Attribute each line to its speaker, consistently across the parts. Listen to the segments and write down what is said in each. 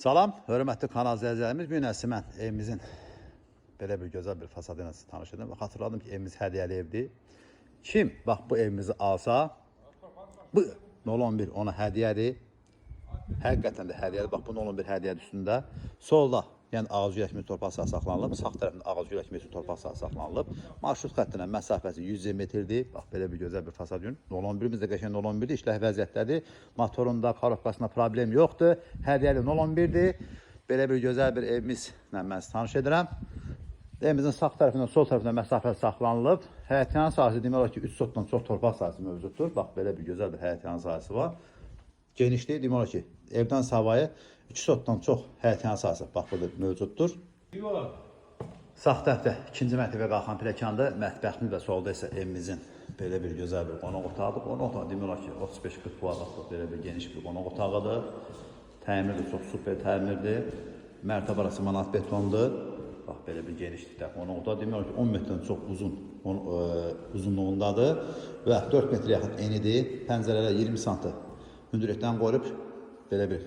Speaker 1: Salam, hörmətli kanal izləyicilərimiz. Bu gün mən evimizin belə bir gözəl bir fasadı ilə tanış edim. Xatırladım ki, evimiz hədiyyəli evdir. Kim bax bu evimizi alsa, bu 011 ona hədiyyədir. Həqiqətən də hədiyyədir. Bax bu 011 hədiyyədir üstündə. Solda, yəni ağacı ürəkmisi torpaq sahəsi saxlanılıb. Sağ tərəfində ağacı ürəkmisi torpaq sahəsi saxlanılıb. Marşrut xəttinə məsafəsi 120 metrdir. Bax belə bir gözəl bir fasad gün. 011'imiz də qəşəng 011'dir. İşləh vəziyyətdədir. Motorunda, karopkasında problem yoxdur. Hədiyyəli 011'dir. Belə bir gözəl bir evimizlə mən sizi tanış edirəm. Evimizin sağ tərəfindən, sol tərəfindən məsafə saxlanılıb. Həyətyanı sahəsi demək olar ki, 3 sotdan çox torpaq sahəsi mövcuddur. Bax belə bir gözəl bir həyətyanı sahəsi var. Genişliyi demək olar ki, evdən savayı 2 sotdan çox həyətyanı sahəsi bax burada mövcuddur. Sağ tərəfdə ikinci mərtəbəyə qalxan pilləkanda, mətbəximiz və solda isə evimizin belə bir gözəl bir qonaq otağıdır. Qonaq otağı demək olar ki, 35-40 kvadratlıq belə bir geniş bir qonaq otağıdır. Təmir də çox super təmirdir. Mərtəbə arası manat betondur. Bax belə bir genişlikdə qonaq otağı demək olar ki, 10 metrdən çox uzunluğundadır və 4 metrə yaxın enidir. Pəncərələr 20 sm hündürlükdən qoyulub belə bir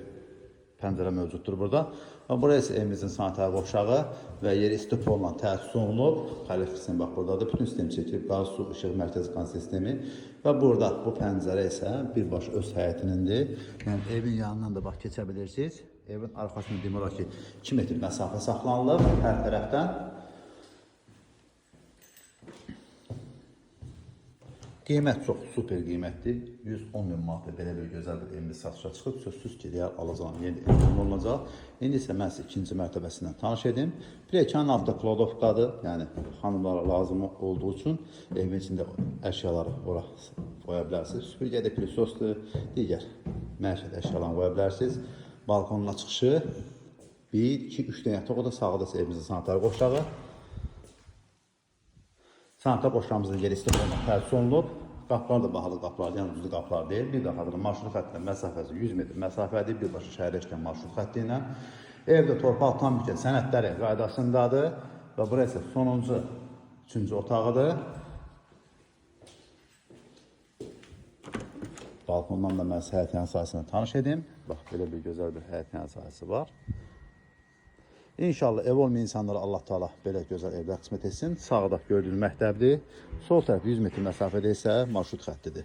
Speaker 1: pəncərə mövcuddur burada. Və buraya isə evimizin sanitär qovşağı və yeri istif olan təsis olunub. Kalorifer sistemi bax buradadır. Bütün sistem çəkilib. Qaz, su, işıq, mərkəzi qan sistemi. Və burada bu pəncərə isə birbaşa öz həyətinindir. Yəni evin yanından da bax keçə bilirsiniz. Evin arxasında demək olar ki, 2 metr məsafə saxlanılıb hər tərəfdən. Qiymət çox super qiymətdir. 110 min manat belə bir gözəl bir evimiz satışa çıxıb. Sözsüz ki, deyər alacağım yeni evim olacaq. İndi isə mən size ikinci mərtəbəsindən tanış edim. Pilləkənin altında klodovkadır. Yəni xanımlara lazım olduğu üçün evin içində əşyaları ora qoya bilərsiniz. Süpürgədə pilisosdur, digər məişət əşyalarını qoya bilərsiniz. Balkonuna çıxışı 1, 2, 3 dənə yataq oda, sağda isə evimizin sanitär qovşağı. Sanitär qovşağımızın yeri istif olmaq təsis olunub. Qapılar da bahalı qapılar, yəni düzlü qapılar deyil. Bir daha xatırlayın, marşrut xəttindən məsafəsi 100 metr məsafədir. Birbaşa şəhərə çıxan marşrut xətti ilə. Evdə torpaq tam bütün sənədləri qaydasındadır. Və buraya isə sonuncu, üçüncü otağıdır. Balkondan da mən həyətyanı sahəsində tanış edim. Bax, belə bir gözəl bir həyətyanı sahəsi var. İnşallah ev olmayan insanlara Allah Teala belə gözəl evlər qismət etsin. Sağda gördüyünüz məktəbdir. Sol tərəf 100 metr məsafədə isə marşrut xəttidir.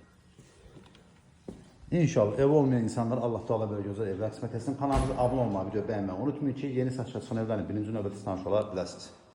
Speaker 1: İnşallah ev olmayan insanlara Allah Teala belə gözəl evlər qismət etsin. Kanalımıza abunə olmağı, video bəyənməyi unutmayın ki, yeni satışa çıxan evlərin birinci növbədə tanış ola biləsiniz.